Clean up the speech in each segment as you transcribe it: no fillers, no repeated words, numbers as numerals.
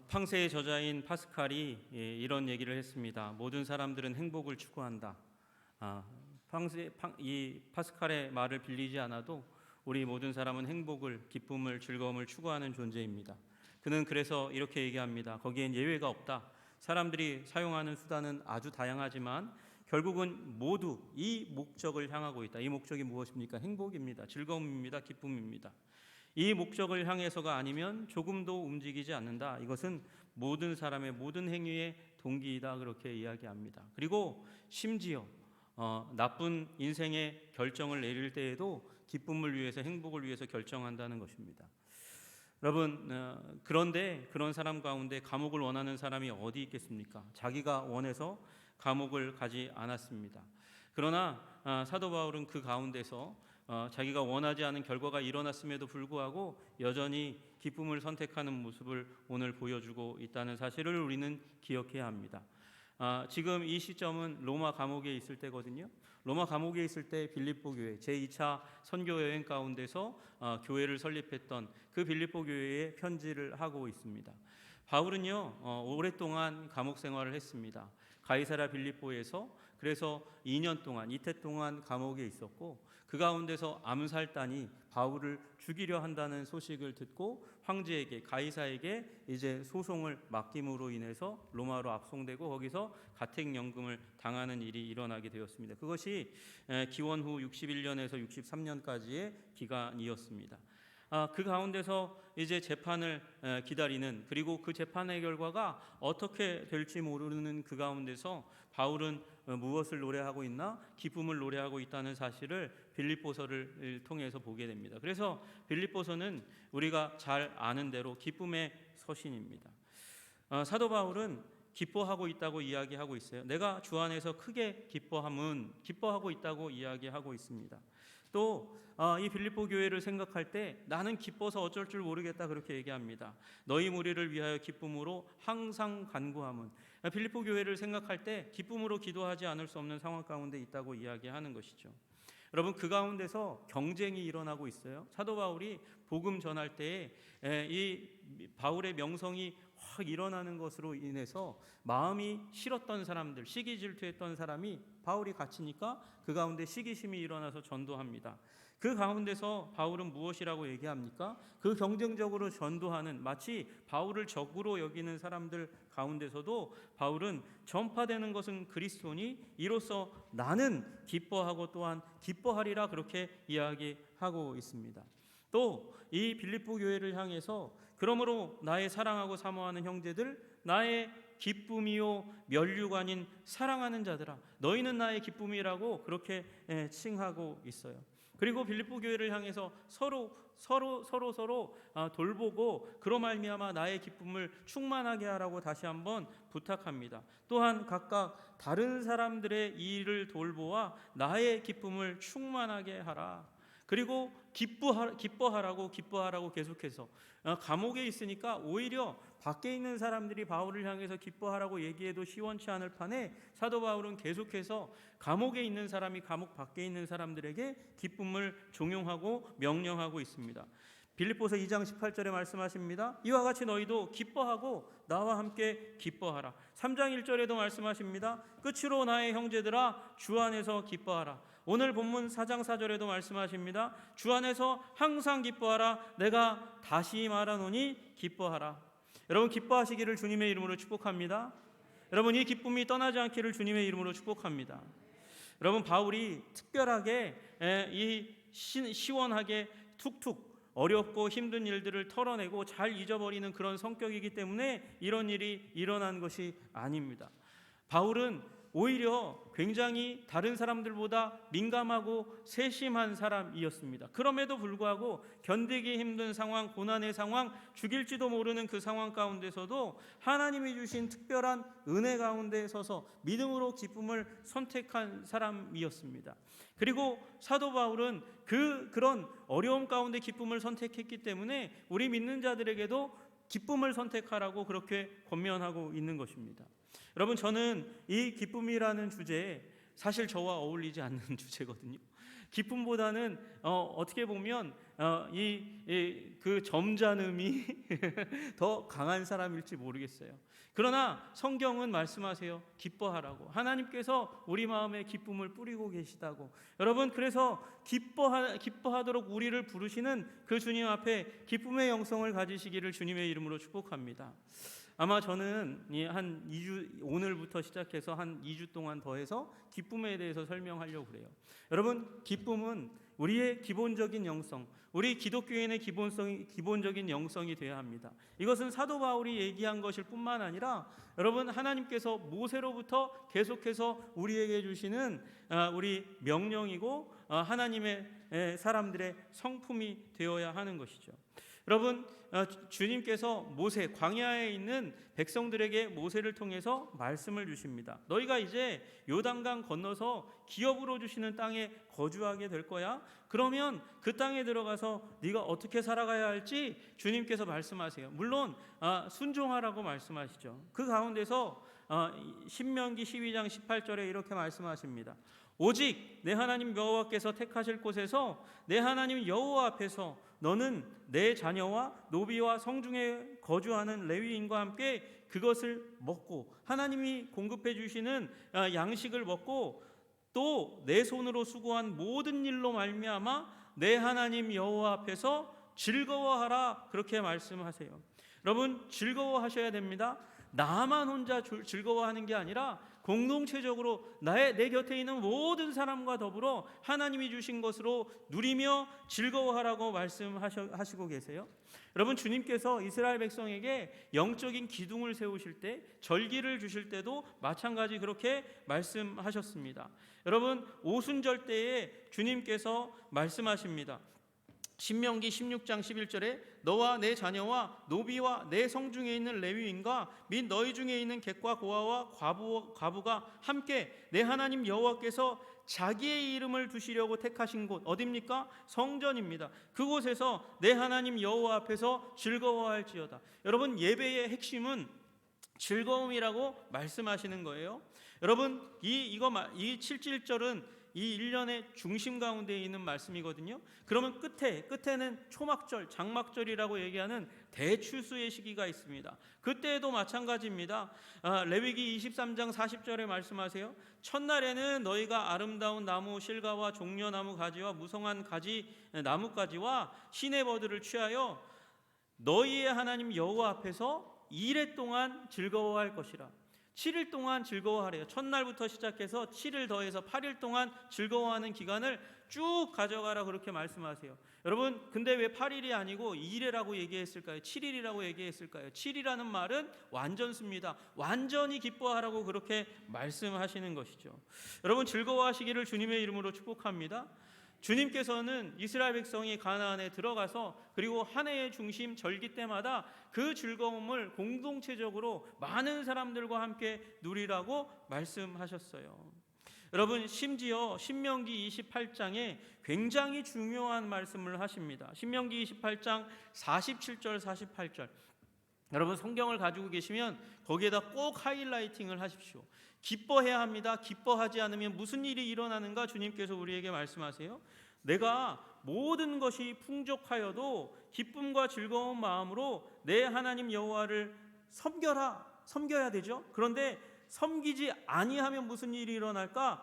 팡세의 저자인 파스칼이 이런 얘기를 했습니다. 모든 사람들은 행복을 추구한다. 이 파스칼의 말을 빌리지 않아도 우리 모든 사람은 행복을, 기쁨을, 즐거움을 추구하는 존재입니다. 그는 그래서 이렇게 얘기합니다. 거기엔 예외가 없다. 사람들이 사용하는 수단은 아주 다양하지만 결국은 모두 이 목적을 향하고 있다. 이 목적이 무엇입니까? 행복입니다. 즐거움입니다. 기쁨입니다. 이 목적을 향해서가 아니면 조금도 움직이지 않는다. 이것은 모든 사람의 모든 행위의 동기이다. 그렇게 이야기합니다. 그리고 심지어 나쁜 인생의 결정을 내릴 때에도 기쁨을 위해서, 행복을 위해서 결정한다는 것입니다. 여러분, 그런데 그런 사람 가운데 감옥을 원하는 사람이 어디 있겠습니까? 자기가 원해서 감옥을 가지 않았습니다. 그러나 사도 바울은 그 가운데서 자기가 원하지 않은 결과가 일어났음에도 불구하고 여전히 기쁨을 선택하는 모습을 오늘 보여주고 있다는 사실을 우리는 기억해야 합니다. 지금 이 시점은 로마 감옥에 있을 때거든요. 로마 감옥에 있을 때 빌립보 교회 제2차 선교 여행 가운데서 교회를 설립했던 그 빌립보 교회에 편지를 하고 있습니다. 바울은요 오랫동안 감옥 생활을 했습니다. 가이사랴 빌립보에서 그래서 2년 동안, 이태 동안 감옥에 있었고 그 가운데서 암살단이 바울을 죽이려 한다는 소식을 듣고 황제에게, 가이사에게 이제 소송을 맡김으로 인해서 로마로 압송되고 거기서 가택연금을 당하는 일이 일어나게 되었습니다. 그것이 기원 후 61년에서 63년까지의 기간이었습니다. 그 가운데서 이제 재판을 기다리는, 그리고 그 재판의 결과가 어떻게 될지 모르는 그 가운데서 바울은 무엇을 노래하고 있나? 기쁨을 노래하고 있다는 사실을 빌립보서를 통해서 보게 됩니다. 그래서 빌립보서는 우리가 잘 아는 대로 기쁨의 서신입니다. 사도 바울은 기뻐하고 있다고 이야기하고 있어요. 내가 주 안에서 크게 기뻐하고 있다고 이야기하고 있습니다. 또 이 빌립보 교회를 생각할 때 나는 기뻐서 어쩔 줄 모르겠다 그렇게 얘기합니다. 너희 무리를 위하여 기쁨으로 항상 간구함은, 빌립보 교회를 생각할 때 기쁨으로 기도하지 않을 수 없는 상황 가운데 있다고 이야기하는 것이죠. 여러분, 그 가운데서 경쟁이 일어나고 있어요. 사도 바울이 복음 전할 때에 이 바울의 명성이 확 일어나는 것으로 인해서 마음이 싫었던 사람들, 시기 질투했던 사람이 바울이 갇히니까 그 가운데 시기심이 일어나서 전도합니다. 그 가운데서 바울은 무엇이라고 얘기합니까? 그 경쟁적으로 전도하는, 마치 바울을 적으로 여기는 사람들 가운데서도 바울은 전파되는 것은 그리스도니 이로써 나는 기뻐하고 또한 기뻐하리라 그렇게 이야기하고 있습니다. 또 이 빌립보 교회를 향해서 그러므로 나의 사랑하고 사모하는 형제들, 나의 기쁨이요 면류관인 사랑하는 자들아, 너희는 나의 기쁨이라고 그렇게 칭하고 있어요. 그리고 빌립보 교회를 향해서 서로 돌보고 그로 말미암아 나의 기쁨을 충만하게 하라고 다시 한번 부탁합니다. 또한 각각 다른 사람들의 일을 돌보아 나의 기쁨을 충만하게 하라. 그리고 기뻐하라고 계속해서, 감옥에 있으니까 오히려 밖에 있는 사람들이 바울을 향해서 기뻐하라고 얘기해도 시원치 않을 판에 사도 바울은 계속해서 감옥에 있는 사람이 감옥 밖에 있는 사람들에게 기쁨을 종용하고 명령하고 있습니다. 빌립보서 2장 18절에 말씀하십니다. 이와 같이 너희도 기뻐하고 나와 함께 기뻐하라. 3장 1절에도 말씀하십니다. 끝으로 나의 형제들아 주 안에서 기뻐하라. 오늘 본문 4장 4절에도 말씀하십니다. 주 안에서 항상 기뻐하라. 내가 다시 말하노니 기뻐하라. 여러분, 기뻐하시기를 주님의 이름으로 축복합니다. 여러분, 이 기쁨이 떠나지 않기를 주님의 이름으로 축복합니다. 여러분, 바울이 특별하게 시원하게 툭툭 어렵고 힘든 일들을 털어내고 잘 잊어버리는 그런 성격이기 때문에 이런 일이 일어난 것이 아닙니다. 바울은 오히려 굉장히 다른 사람들보다 민감하고 세심한 사람이었습니다. 그럼에도 불구하고 견디기 힘든 상황, 고난의 상황, 죽일지도 모르는 그 상황 가운데서도 하나님이 주신 특별한 은혜 가운데 서서 믿음으로 기쁨을 선택한 사람이었습니다. 그리고 사도 바울은 그런 어려움 가운데 기쁨을 선택했기 때문에 우리 믿는 자들에게도 기쁨을 선택하라고 그렇게 권면하고 있는 것입니다. 여러분, 저는 이 기쁨이라는 주제에 사실 저와 어울리지 않는 주제거든요. 기쁨보다는 어떻게 보면 그 점잖음이 더 강한 사람일지 모르겠어요. 그러나 성경은 말씀하세요. 기뻐하라고. 하나님께서 우리 마음에 기쁨을 뿌리고 계시다고. 여러분, 그래서 기뻐하도록 우리를 부르시는 그 주님 앞에 기쁨의 영성을 가지시기를 주님의 이름으로 축복합니다. 아마 저는 한 2주, 오늘부터 시작해서 한 2주 동안 더해서 기쁨에 대해서 설명하려고 그래요. 여러분, 기쁨은 우리의 기본적인 영성, 우리 기독교인의 기본적인 영성이 되어야 합니다. 이것은 사도 바울이 얘기한 것일 뿐만 아니라 여러분, 하나님께서 모세로부터 계속해서 우리에게 주시는 우리 명령이고 하나님의 사람들의 성품이 되어야 하는 것이죠. 여러분, 주님께서 모세, 광야에 있는 백성들에게 모세를 통해서 말씀을 주십니다. 너희가 이제 요단강 건너서 기업으로 주시는 땅에 거주하게 될 거야. 그러면 그 땅에 들어가서 네가 어떻게 살아가야 할지 주님께서 말씀하세요. 물론 순종하라고 말씀하시죠. 그 가운데서 신명기 12장 18절에 이렇게 말씀하십니다. 오직 내 하나님 여호와께서 택하실 곳에서 내 하나님 여호와 앞에서 너는 내 자녀와 노비와 성중에 거주하는 레위인과 함께 그것을 먹고 하나님이 공급해 주시는 양식을 먹고 또 내 손으로 수고한 모든 일로 말미암아 내 하나님 여호와 앞에서 즐거워하라, 그렇게 말씀하세요. 여러분, 즐거워하셔야 됩니다. 나만 혼자 즐거워하는 게 아니라 공동체적으로 내 곁에 있는 모든 사람과 더불어 하나님이 주신 것으로 누리며 즐거워하라고 말씀하시고 계세요. 여러분, 주님께서 이스라엘 백성에게 영적인 기둥을 세우실 때, 절기를 주실 때도 마찬가지 그렇게 말씀하셨습니다. 여러분, 오순절 때에 주님께서 말씀하십니다. 신명기 16장 11절에 너와 내 자녀와 노비와 내 성중에 있는 레위인과 및 너희 중에 있는 객과 고아와 과부가 함께 내 하나님 여호와께서 자기의 이름을 두시려고 택하신 곳 어디입니까? 성전입니다. 그곳에서 내 하나님 여호와 앞에서 즐거워할지어다. 여러분, 예배의 핵심은 즐거움이라고 말씀하시는 거예요. 여러분, 이 7절은 이 1년의 중심 가운데 있는 말씀이거든요. 그러면 끝에는 초막절, 장막절이라고 얘기하는 대추수의 시기가 있습니다. 그때도 마찬가지입니다. 레위기 23장 40절에 말씀하세요. 첫날에는 너희가 아름다운 나무 실과와 종려나무 가지와 무성한 나뭇가지와 시내버들을 취하여 너희의 하나님 여호와 앞에서 2일 동안 즐거워할 것이라. 7일 동안 즐거워하래요. 첫날부터 시작해서 7일 더해서 8일 동안 즐거워하는 기간을 쭉 가져가라, 그렇게 말씀하세요. 여러분, 근데 왜 8일이 아니고 2일이라고 얘기했을까요? 7일이라고 얘기했을까요? 7이라는 말은 완전수입니다. 완전히 기뻐하라고 그렇게 말씀하시는 것이죠. 여러분, 즐거워하시기를 주님의 이름으로 축복합니다. 주님께서는 이스라엘 백성이 가나안에 들어가서 그리고 한 해의 중심 절기 때마다 그 즐거움을 공동체적으로 많은 사람들과 함께 누리라고 말씀하셨어요. 여러분, 심지어 신명기 28장에 굉장히 중요한 말씀을 하십니다. 신명기 28장 47절 48절. 여러분, 성경을 가지고 계시면 거기에다 꼭 하이라이팅을 하십시오. 기뻐해야 합니다. 기뻐하지 않으면 무슨 일이 일어나는가 주님께서 우리에게 말씀하세요. 내가 모든 것이 풍족하여도 기쁨과 즐거운 마음으로 내 하나님 여호와를 섬겨야 되죠. 그런데 섬기지 아니하면 무슨 일이 일어날까?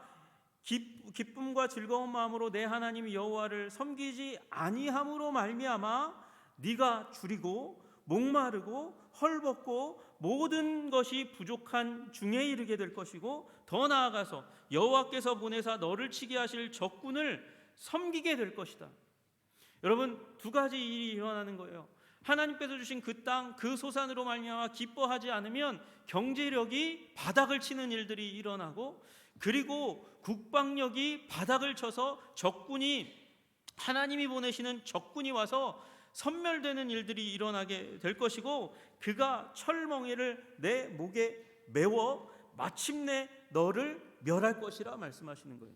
기쁨과 즐거운 마음으로 내 하나님 여호와를 섬기지 아니함으로 말미암아 네가 줄이고 목마르고 헐벗고 모든 것이 부족한 중에 이르게 될 것이고, 더 나아가서 여호와께서 보내사 너를 치게 하실 적군을 섬기게 될 것이다. 여러분, 두 가지 일이 일어나는 거예요. 하나님께서 주신 그 땅, 그 소산으로 말미암아 기뻐하지 않으면 경제력이 바닥을 치는 일들이 일어나고, 그리고 국방력이 바닥을 쳐서 하나님이 보내시는 적군이 와서 섬멸되는 일들이 일어나게 될 것이고, 그가 철멍에를 내 목에 메워 마침내 너를 멸할 것이라 말씀하시는 거예요.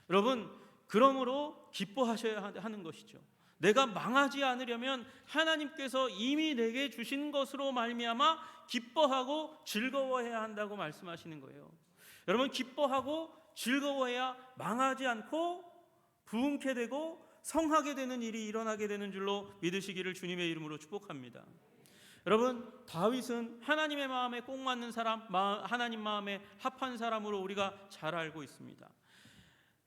여러분, 그러므로 기뻐하셔야 하는 것이죠. 내가 망하지 않으려면 하나님께서 이미 내게 주신 것으로 말미암아 기뻐하고 즐거워해야 한다고 말씀하시는 거예요. 여러분, 기뻐하고 즐거워해야 망하지 않고 부흥케 되고 성하게 되는 일이 일어나게 되는 줄로 믿으시기를 주님의 이름으로 축복합니다. 여러분, 다윗은 하나님의 마음에 꼭 맞는 사람, 하나님 마음에 합한 사람으로 우리가 잘 알고 있습니다.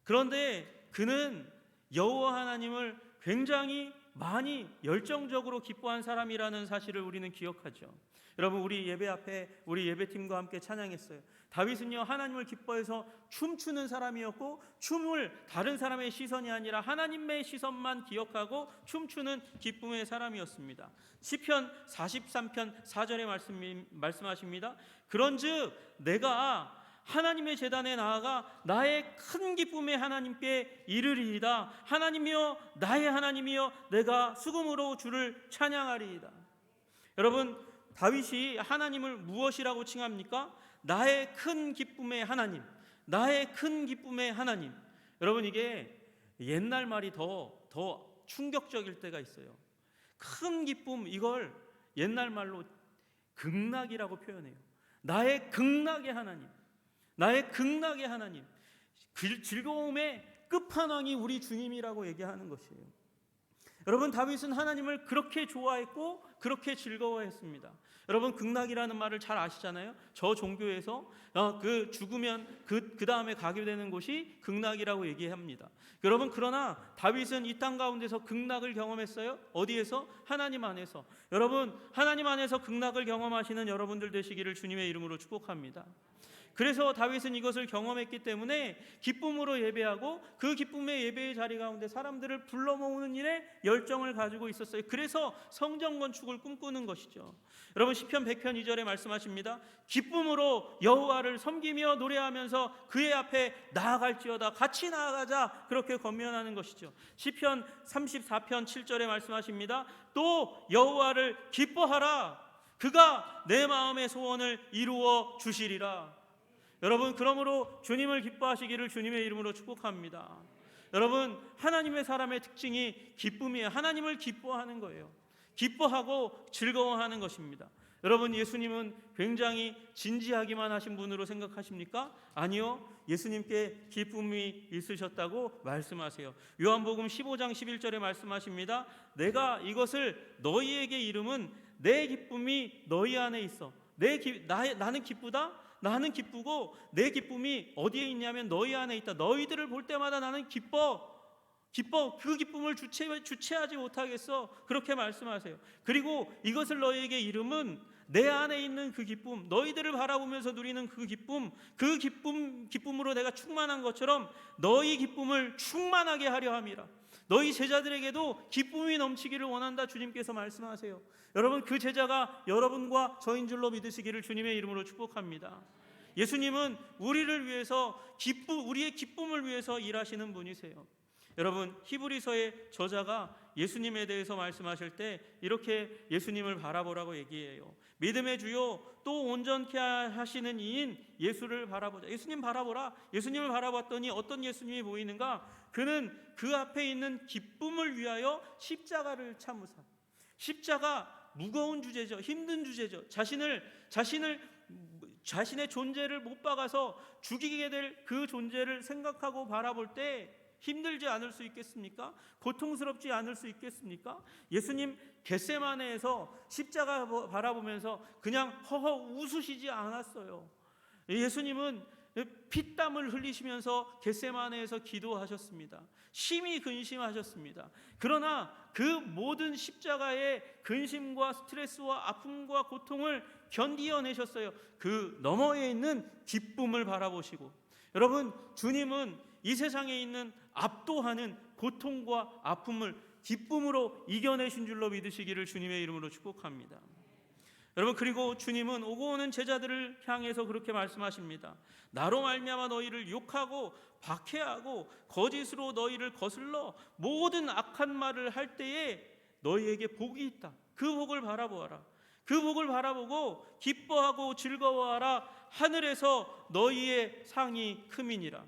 그런데 그는 여호와 하나님을 굉장히 많이 열정적으로 기뻐한 사람이라는 사실을 우리는 기억하죠. 여러분, 우리 예배 앞에 우리 예배팀과 함께 찬양했어요. 다윗은요, 하나님을 기뻐해서 춤추는 사람이었고, 춤을 다른 사람의 시선이 아니라 하나님의 시선만 기억하고 춤추는 기쁨의 사람이었습니다. 시편 43편 4절에 말씀하십니다. 그런즉 내가 하나님의 제단에 나아가 나의 큰 기쁨의 하나님께 이르리이다. 하나님이여, 나의 하나님이여, 내가 수금으로 주를 찬양하리이다. 여러분, 다윗이 하나님을 무엇이라고 칭합니까? 나의 큰 기쁨의 하나님, 나의 큰 기쁨의 하나님. 여러분, 이게 옛날 말이 더 충격적일 때가 있어요. 큰 기쁨, 이걸 옛날 말로 극락이라고 표현해요. 나의 극락의 하나님, 나의 극락의 하나님. 즐거움의 끝판왕이 우리 주님이라고 얘기하는 것이에요. 여러분, 다윗은 하나님을 그렇게 좋아했고 그렇게 즐거워했습니다. 여러분, 극락이라는 말을 잘 아시잖아요. 저 종교에서 그 죽으면 그 다음에 가게 되는 곳이 극락이라고 얘기합니다. 여러분, 그러나 다윗은 이 땅 가운데서 극락을 경험했어요. 어디에서? 하나님 안에서. 여러분, 하나님 안에서 극락을 경험하시는 여러분들 되시기를 주님의 이름으로 축복합니다. 그래서 다윗은 이것을 경험했기 때문에 기쁨으로 예배하고 그 기쁨의 예배의 자리 가운데 사람들을 불러 모으는 일에 열정을 가지고 있었어요. 그래서 성전 건축을 꿈꾸는 것이죠. 여러분, 시편 100편 2절에 말씀하십니다. 기쁨으로 여호와를 섬기며 노래하면서 그의 앞에 나아갈지어다. 같이 나아가자. 그렇게 권면하는 것이죠. 시편 34편 7절에 말씀하십니다. 또 여호와를 기뻐하라. 그가 내 마음의 소원을 이루어 주시리라. 여러분, 그러므로 주님을 기뻐하시기를 주님의 이름으로 축복합니다. 여러분, 하나님의 사람의 특징이 기쁨이에요. 하나님을 기뻐하는 거예요. 기뻐하고 즐거워하는 것입니다. 여러분, 예수님은 굉장히 진지하기만 하신 분으로 생각하십니까? 아니요. 예수님께 기쁨이 있으셨다고 말씀하세요. 요한복음 15장 11절에 말씀하십니다. 내가 이것을 너희에게 이름은 내 기쁨이 너희 안에 있어. 나는 기쁘다? 나는 기쁘고 내 기쁨이 어디에 있냐면 너희 안에 있다. 너희들을 볼 때마다 나는 기뻐. 그 기쁨을 주체하지 못하겠어. 그렇게 말씀하세요. 그리고 이것을 너희에게 이름은 내 안에 있는 그 기쁨, 너희들을 바라보면서 누리는 그 기쁨으로 내가 충만한 것처럼 너희 기쁨을 충만하게 하려 함이라. 너희 제자들에게도 기쁨이 넘치기를 원한다. 주님께서 말씀하세요. 여러분, 그 제자가 여러분과 저인 줄로 믿으시기를 주님의 이름으로 축복합니다. 예수님은 우리를 위해서 우리의 기쁨을 위해서 일하시는 분이세요. 여러분, 히브리서의 저자가 예수님에 대해서 말씀하실 때 이렇게 예수님을 바라보라고 얘기해요. 믿음의 주요 또 온전케 하시는 이인 예수를 바라보자. 예수님 바라보라. 예수님을 바라봤더니 어떤 예수님이 보이는가? 그는 그 앞에 있는 기쁨을 위하여 십자가를 참으사. 십자가 무거운 주제죠. 힘든 주제죠. 자신의 존재를 못 박아서 죽이게 될 그 존재를 생각하고 바라볼 때 힘들지 않을 수 있겠습니까? 고통스럽지 않을 수 있겠습니까? 예수님 겟세마네에서 십자가 바라보면서 그냥 허허 웃으시지 않았어요. 예수님은 피땀을 흘리시면서 겟세마네에서 기도하셨습니다. 심히 근심하셨습니다. 그러나 그 모든 십자가의 근심과 스트레스와 아픔과 고통을 견디어내셨어요. 그 너머에 있는 기쁨을 바라보시고. 여러분, 주님은 이 세상에 있는 압도하는 고통과 아픔을 기쁨으로 이겨내신 줄로 믿으시기를 주님의 이름으로 축복합니다. 여러분, 그리고 주님은 오고 오는 제자들을 향해서 그렇게 말씀하십니다. 나로 말미암아 너희를 욕하고 박해하고 거짓으로 너희를 거슬러 모든 악한 말을 할 때에 너희에게 복이 있다. 그 복을 바라보아라. 그 복을 바라보고 기뻐하고 즐거워하라. 하늘에서 너희의 상이 큼이니라.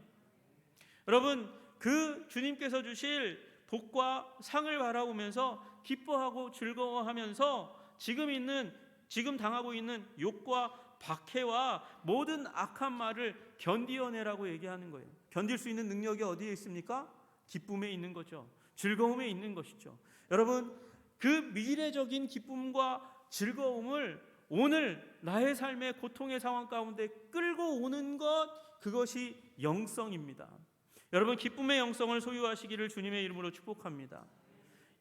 여러분, 그 주님께서 주실 복과 상을 바라보면서 기뻐하고 즐거워하면서 지금 당하고 있는 욕과 박해와 모든 악한 말을 견디어내라고 얘기하는 거예요. 견딜 수 있는 능력이 어디에 있습니까? 기쁨에 있는 거죠. 즐거움에 있는 것이죠. 여러분, 그 미래적인 기쁨과 즐거움을 오늘 나의 삶의 고통의 상황 가운데 끌고 오는 것, 그것이 영성입니다. 여러분, 기쁨의 영성을 소유하시기를 주님의 이름으로 축복합니다.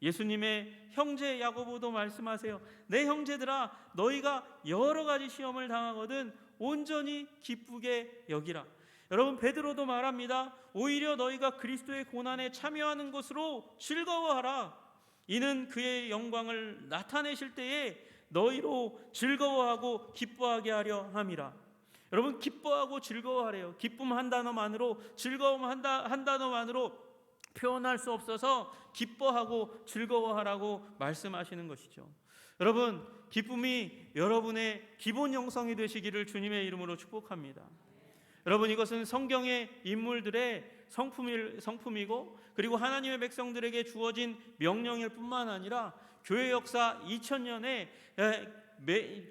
예수님의 형제 야고보도 말씀하세요. 내 형제들아, 너희가 여러 가지 시험을 당하거든 온전히 기쁘게 여기라. 여러분, 베드로도 말합니다. 오히려 너희가 그리스도의 고난에 참여하는 것으로 즐거워하라. 이는 그의 영광을 나타내실 때에 너희로 즐거워하고 기뻐하게 하려 함이라. 여러분, 기뻐하고 즐거워하래요. 기쁨 한 단어만으로, 즐거움 한 단어만으로 표현할 수 없어서 기뻐하고 즐거워하라고 말씀하시는 것이죠. 여러분, 기쁨이 여러분의 기본 영성이 되시기를 주님의 이름으로 축복합니다. 여러분, 이것은 성경의 인물들의 성품이고 그리고 하나님의 백성들에게 주어진 명령일 뿐만 아니라 교회 역사 2000년의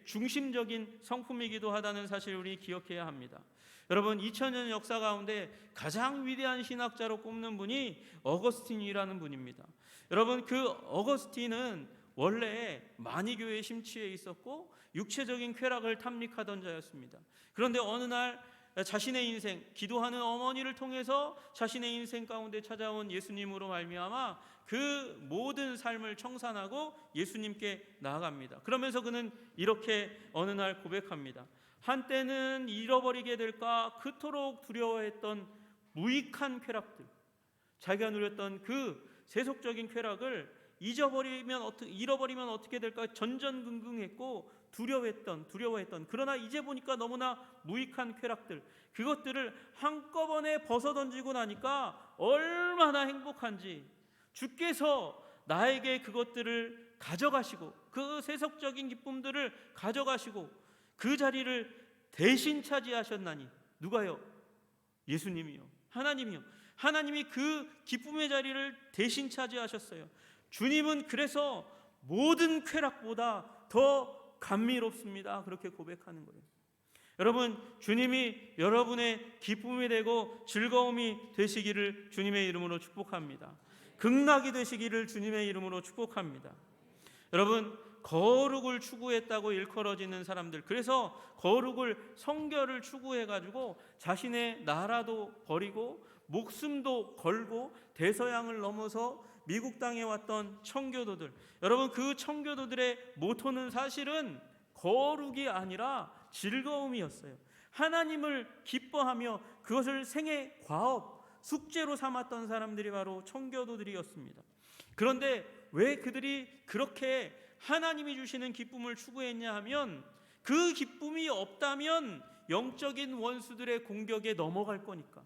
중심적인 성품이기도 하다는 사실을 우리 기억해야 합니다. 여러분, 2000년 역사 가운데 가장 위대한 신학자로 꼽는 분이 어거스틴이라는 분입니다. 여러분, 그 어거스틴은 원래 마니교회 심취해 있었고 육체적인 쾌락을 탐닉하던 자였습니다. 그런데 어느 날 자신의 인생, 기도하는 어머니를 통해서 자신의 인생 가운데 찾아온 예수님으로 말미암아 그 모든 삶을 청산하고 예수님께 나아갑니다. 그러면서 그는 이렇게 어느 날 고백합니다. 한때는 잃어버리게 될까 그토록 두려워했던 무익한 쾌락들, 자기가 누렸던 그 세속적인 쾌락을 잃어버리면 어떻게 될까 전전긍긍했고 두려워했던 그러나 이제 보니까 너무나 무익한 쾌락들, 그것들을 한꺼번에 벗어던지고 나니까 얼마나 행복한지, 주께서 나에게 그것들을 가져가시고 그 세속적인 기쁨들을 가져가시고 그 자리를 대신 차지하셨나니. 누가요? 예수님이요, 하나님이요. 하나님이 그 기쁨의 자리를 대신 차지하셨어요. 주님은 그래서 모든 쾌락보다 더 감미롭습니다. 그렇게 고백하는 거예요. 여러분, 주님이 여러분의 기쁨이 되고 즐거움이 되시기를 주님의 이름으로 축복합니다. 극락이 되시기를 주님의 이름으로 축복합니다. 여러분, 거룩을 추구했다고 일컬어지는 사람들, 그래서 거룩을, 성결을 추구해가지고 자신의 나라도 버리고 목숨도 걸고 대서양을 넘어서 미국 땅에 왔던 청교도들, 여러분, 그 청교도들의 모토는 사실은 거룩이 아니라 즐거움이었어요. 하나님을 기뻐하며 그것을 생애 과업, 숙제로 삼았던 사람들이 바로 청교도들이었습니다. 그런데 왜 그들이 그렇게 하나님이 주시는 기쁨을 추구했냐 하면, 그 기쁨이 없다면 영적인 원수들의 공격에 넘어갈 거니까.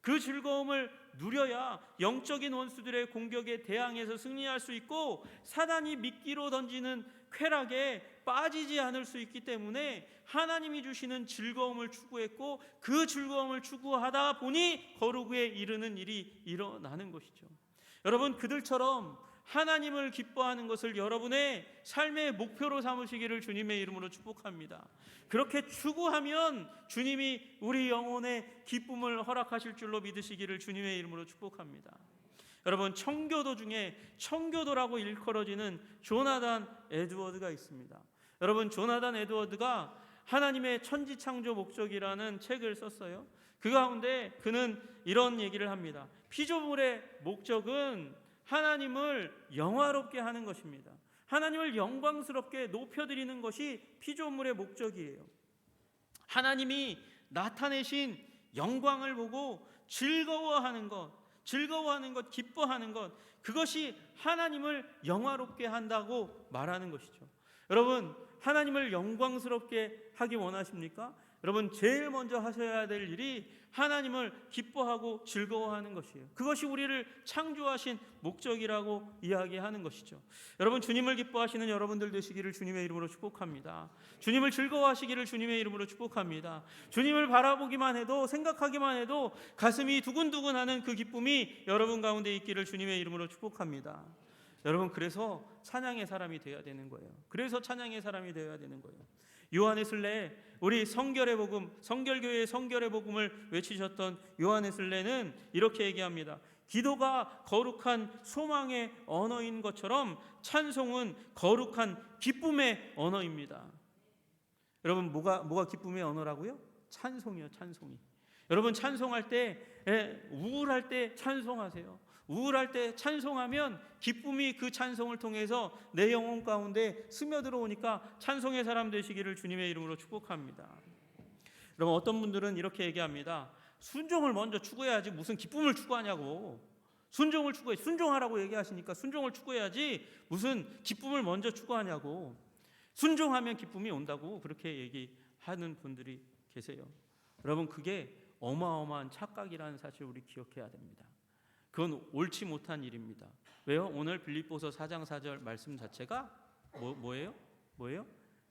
그 즐거움을 누려야 영적인 원수들의 공격에 대항해서 승리할 수 있고 사단이 미끼로 던지는 쾌락에 빠지지 않을 수 있기 때문에 하나님이 주시는 즐거움을 추구했고 그 즐거움을 추구하다 보니 거룩에 이르는 일이 일어나는 것이죠. 여러분, 그들처럼 하나님을 기뻐하는 것을 여러분의 삶의 목표로 삼으시기를 주님의 이름으로 축복합니다. 그렇게 추구하면 주님이 우리 영혼의 기쁨을 허락하실 줄로 믿으시기를 주님의 이름으로 축복합니다. 여러분, 청교도 중에 청교도라고 일컬어지는 조나단 에드워드가 있습니다. 여러분, 조나단 에드워드가 하나님의 천지창조 목적이라는 책을 썼어요. 그 가운데 그는 이런 얘기를 합니다. 피조물의 목적은 하나님을 영화롭게 하는 것입니다. 하나님을 영광스럽게 높여드리는 것이 피조물의 목적이에요. 하나님이 나타내신 영광을 보고 즐거워하는 것, 기뻐하는 것, 그것이 하나님을 영화롭게 한다고 말하는 것이죠. 여러분, 하나님을 영광스럽게 하기 원하십니까? 여러분, 제일 먼저 하셔야 될 일이 하나님을 기뻐하고 즐거워하는 것이에요. 그것이 우리를 창조하신 목적이라고 이야기하는 것이죠. 여러분, 주님을 기뻐하시는 여러분들 되시기를 주님의 이름으로 축복합니다. 주님을 즐거워하시기를 주님의 이름으로 축복합니다. 주님을 바라보기만 해도, 생각하기만 해도 가슴이 두근두근하는 그 기쁨이 여러분 가운데 있기를 주님의 이름으로 축복합니다. 여러분, 그래서 찬양의 사람이 되어야 되는 거예요. 요한웨슬레, 우리 성결의 복음, 성결교회의 성결의 복음을 외치셨던 요한웨슬레는 이렇게 얘기합니다. 기도가 거룩한 소망의 언어인 것처럼 찬송은 거룩한 기쁨의 언어입니다. 여러분, 뭐가 기쁨의 언어라고요? 찬송이요, 찬송이. 여러분, 찬송할 때, 우울할 때 찬송하세요. 우울할 때 찬송하면 기쁨이 그 찬송을 통해서 내 영혼 가운데 스며들어오니까 찬송의 사람 되시기를 주님의 이름으로 축복합니다. 여러분, 어떤 분들은 이렇게 얘기합니다. 순종을 먼저 추구해야지 무슨 기쁨을 추구하냐고. 순종을 추구해, 순종하라고 얘기하시니까 순종을 추구해야지 무슨 기쁨을 먼저 추구하냐고. 순종하면 기쁨이 온다고 그렇게 얘기하는 분들이 계세요. 여러분, 그게 어마어마한 착각이라는 사실을 우리 기억해야 됩니다. 그건 옳지 못한 일입니다. 왜요? 오늘 빌립보서 4장 4절 말씀 자체가 뭐예요?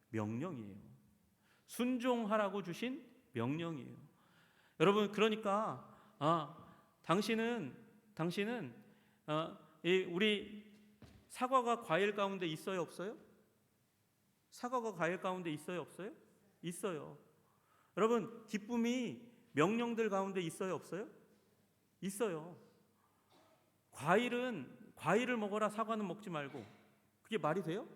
명령이에요. 순종하라고 주신 명령이에요. 여러분, 그러니까 당신은 우리 사과가 과일 가운데 있어요, 없어요? 사과가 과일 가운데 있어요, 없어요? 있어요. 여러분, 기쁨이 명령들 가운데 있어요, 없어요? 있어요. 과일을 먹어라, 사과는 먹지 말고. 그게 말이 돼요?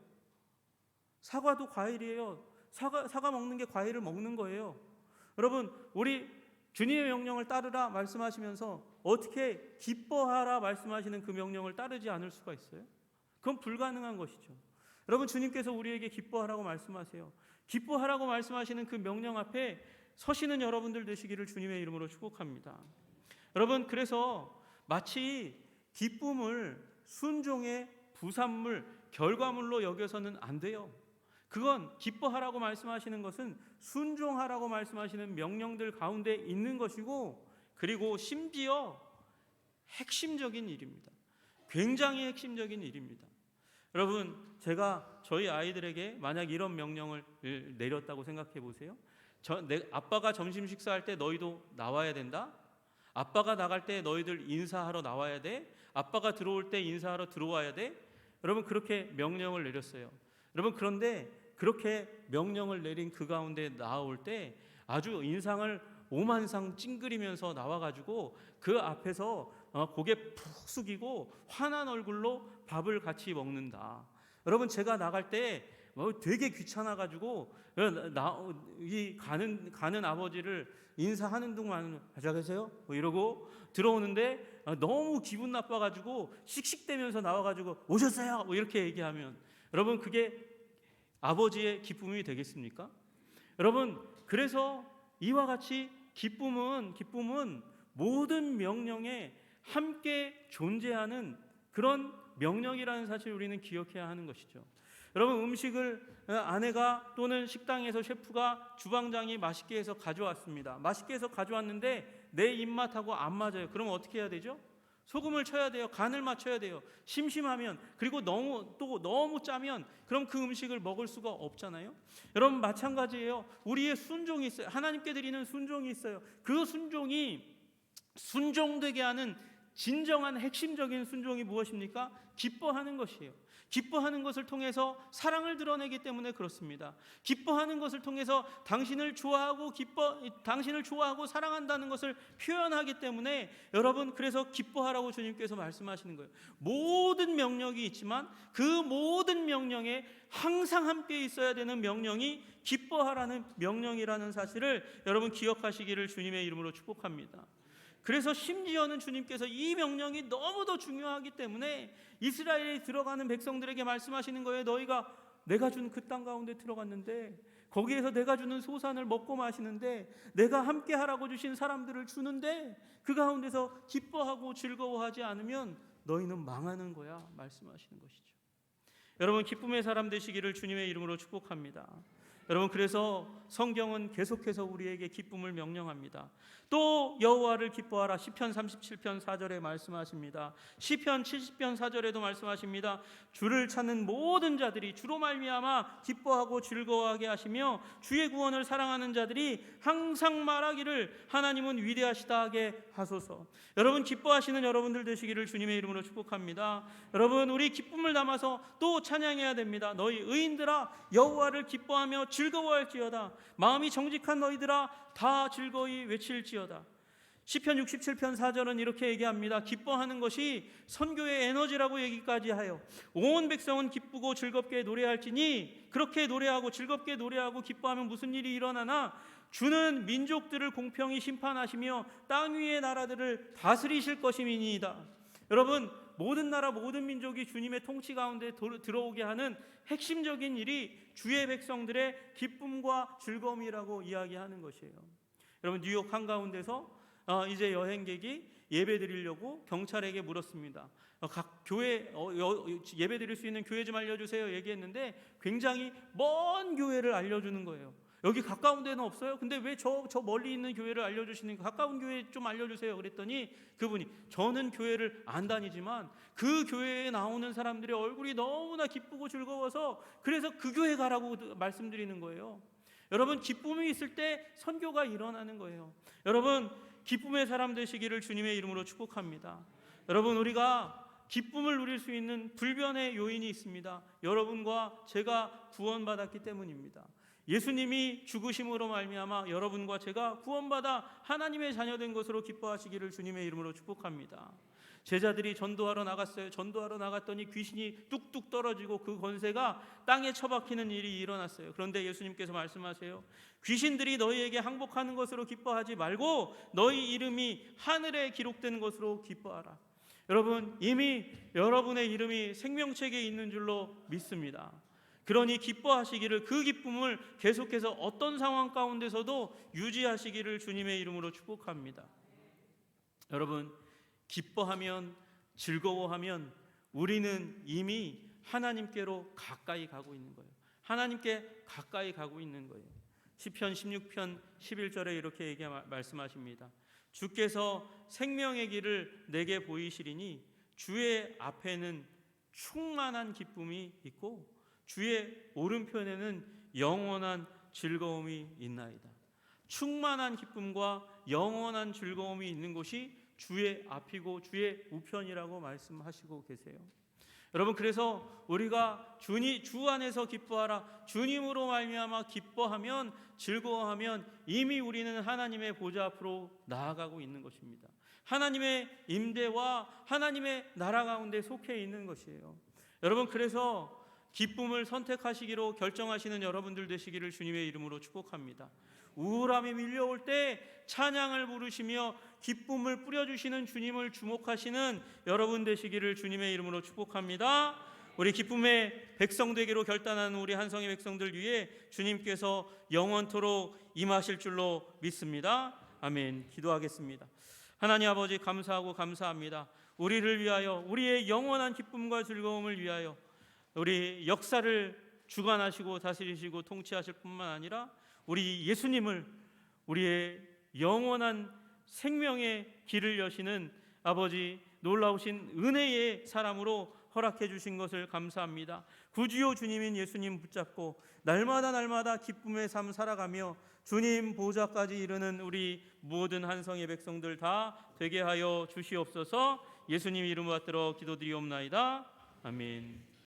사과도 과일이에요. 사과 먹는 게 과일을 먹는 거예요. 여러분, 우리 주님의 명령을 따르라 말씀하시면서 어떻게 기뻐하라 말씀하시는 그 명령을 따르지 않을 수가 있어요? 그건 불가능한 것이죠. 여러분, 주님께서 우리에게 기뻐하라고 말씀하세요. 기뻐하라고 말씀하시는 그 명령 앞에 서시는 여러분들 되시기를 주님의 이름으로 축복합니다. 여러분, 그래서 마치 기쁨을 순종의 부산물, 결과물로 여겨서는 안 돼요. 그건 기뻐하라고 말씀하시는 것은 순종하라고 말씀하시는 명령들 가운데 있는 것이고, 그리고 심지어 핵심적인 일입니다. 굉장히 핵심적인 일입니다. 여러분, 제가 저희 아이들에게 만약 이런 명령을 내렸다고 생각해 보세요. 아빠가 점심 식사할 때 너희도 나와야 된다. 아빠가 나갈 때 너희들 인사하러 나와야 돼. 아빠가 들어올 때 인사하러 들어와야 돼. 여러분, 그렇게 명령을 내렸어요. 여러분, 그런데 그렇게 명령을 내린 그 가운데 나올 때 아주 인상을 오만상 찡그리면서 나와가지고 그 앞에서 고개 푹 숙이고 화난 얼굴로 밥을 같이 먹는다. 여러분, 제가 나갈 때 되게 귀찮아가지고 가는 아버지를 인사하는 동안 가자 계세요? 이러고 들어오는데 너무 기분 나빠가지고 씩씩대면서 나와가지고 오셨어요? 이렇게 얘기하면 여러분, 그게 아버지의 기쁨이 되겠습니까? 여러분, 그래서 이와 같이 기쁨은 모든 명령에 함께 존재하는 그런 명령이라는 사실을 우리는 기억해야 하는 것이죠. 여러분, 음식을 아내가 또는 식당에서 셰프가 주방장이 맛있게 해서 가져왔습니다. 맛있게 해서 가져왔는데 내 입맛하고 안 맞아요. 그러면 어떻게 해야 되죠? 소금을 쳐야 돼요. 간을 맞춰야 돼요. 심심하면, 그리고 너무 짜면 그럼 그 음식을 먹을 수가 없잖아요. 여러분, 마찬가지예요. 우리의 순종이 있어요. 하나님께 드리는 순종이 있어요. 그 순종이 순종되게 하는 진정한 핵심적인 순종이 무엇입니까? 기뻐하는 것이에요. 기뻐하는 것을 통해서 사랑을 드러내기 때문에 그렇습니다. 기뻐하는 것을 통해서 당신을 좋아하고 사랑한다는 것을 표현하기 때문에 여러분, 그래서 기뻐하라고 주님께서 말씀하시는 거예요. 모든 명령이 있지만 그 모든 명령에 항상 함께 있어야 되는 명령이 기뻐하라는 명령이라는 사실을 여러분 기억하시기를 주님의 이름으로 축복합니다. 그래서 심지어는 주님께서 이 명령이 너무도 중요하기 때문에 이스라엘에 들어가는 백성들에게 말씀하시는 거예요. 너희가 내가 준 그 땅 가운데 들어갔는데 거기에서 내가 주는 소산을 먹고 마시는데 내가 함께 하라고 주신 사람들을 주는데 그 가운데서 기뻐하고 즐거워하지 않으면 너희는 망하는 거야 말씀하시는 것이죠. 여러분, 기쁨의 사람 되시기를 주님의 이름으로 축복합니다. 여러분, 그래서 성경은 계속해서 우리에게 기쁨을 명령합니다. 또 여호와를 기뻐하라. 시편 37편 4절에 말씀하십니다. 시편 70편 4절에도 말씀하십니다. 주를 찾는 모든 자들이 주로 말미암아 기뻐하고 즐거워하게 하시며 주의 구원을 사랑하는 자들이 항상 말하기를 하나님은 위대하시다 하게 하소서. 여러분, 기뻐하시는 여러분들 되시기를 주님의 이름으로 축복합니다. 여러분, 우리 기쁨을 담아서 또 찬양해야 됩니다. 너희 의인들아 여호와를 기뻐하며 즐거워할지어다. 마음이 정직한 너희들아 다 즐거이 외칠지어다. 시편 67편 4절은 이렇게 얘기합니다. 기뻐하는 것이 선교의 에너지라고 얘기까지 하여 온 백성은 기쁘고 즐겁게 노래할지니, 그렇게 노래하고 즐겁게 노래하고 기뻐하면 무슨 일이 일어나나? 주는 민족들을 공평히 심판하시며 땅 위의 나라들을 다스리실 것임이니이다. 여러분, 모든 나라 모든 민족이 주님의 통치 가운데 들어오게 하는 핵심적인 일이 주의 백성들의 기쁨과 즐거움이라고 이야기하는 것이에요. 여러분, 뉴욕 한가운데서 이제 여행객이 예배 드리려고 경찰에게 물었습니다. 각 교회 예배 드릴 수 있는 교회 좀 알려주세요 얘기했는데 굉장히 먼 교회를 알려주는 거예요. 여기 가까운 데는 없어요? 근데 왜 저 멀리 있는 교회를 알려주시는가? 가까운 교회 좀 알려주세요 그랬더니 그분이, 저는 교회를 안 다니지만 그 교회에 나오는 사람들의 얼굴이 너무나 기쁘고 즐거워서 그래서 그 교회 가라고 말씀드리는 거예요. 여러분, 기쁨이 있을 때 선교가 일어나는 거예요. 여러분, 기쁨의 사람 되시기를 주님의 이름으로 축복합니다. 여러분, 우리가 기쁨을 누릴 수 있는 불변의 요인이 있습니다. 여러분과 제가 구원받았기 때문입니다. 예수님이 죽으심으로 말미암아 여러분과 제가 구원받아 하나님의 자녀된 것으로 기뻐하시기를 주님의 이름으로 축복합니다. 제자들이 전도하러 나갔어요. 전도하러 나갔더니 귀신이 뚝뚝 떨어지고 그 권세가 땅에 처박히는 일이 일어났어요. 그런데 예수님께서 말씀하세요. 귀신들이 너희에게 항복하는 것으로 기뻐하지 말고 너희 이름이 하늘에 기록된 것으로 기뻐하라. 여러분, 이미 여러분의 이름이 생명책에 있는 줄로 믿습니다. 그러니 기뻐하시기를, 그 기쁨을 계속해서 어떤 상황 가운데서도 유지하시기를 주님의 이름으로 축복합니다. 여러분, 기뻐하면, 즐거워하면 우리는 이미 하나님께로 가까이 가고 있는 거예요. 하나님께 가까이 가고 있는 거예요. 시편 16편 11절에 이렇게 말씀하십니다. 주께서 생명의 길을 내게 보이시리니 주의 앞에는 충만한 기쁨이 있고 주의 오른편에는 영원한 즐거움이 있나이다. 충만한 기쁨과 영원한 즐거움이 있는 곳이 주의 앞이고 주의 우편이라고 말씀하시고 계세요. 여러분, 그래서 우리가 주 안에서 기뻐하라, 주님으로 말미암아 기뻐하면, 즐거워하면 이미 우리는 하나님의 보좌 앞으로 나아가고 있는 것입니다. 하나님의 임재와 하나님의 나라 가운데 속해 있는 것이에요. 여러분, 그래서 기쁨을 선택하시기로 결정하시는 여러분들 되시기를 주님의 이름으로 축복합니다. 우울함이 밀려올 때 찬양을 부르시며 기쁨을 뿌려주시는 주님을 주목하시는 여러분 되시기를 주님의 이름으로 축복합니다. 우리 기쁨의 백성 되기로 결단하는 우리 한성의 백성들 위해 주님께서 영원토록 임하실 줄로 믿습니다. 아멘. 기도하겠습니다. 하나님 아버지, 감사하고 감사합니다. 우리를 위하여, 우리의 영원한 기쁨과 즐거움을 위하여 우리 역사를 주관하시고 다스리시고 통치하실 뿐만 아니라 우리 예수님을 우리의 영원한 생명의 길을 여시는 아버지, 놀라우신 은혜의 사람으로 허락해 주신 것을 감사합니다. 구주요 주님인 예수님 붙잡고 날마다 기쁨의 삶 살아가며 주님 보좌까지 이르는 우리 모든 한성의 백성들 다 되게 하여 주시옵소서. 예수님 이름 받들어 기도드리옵나이다. 아멘.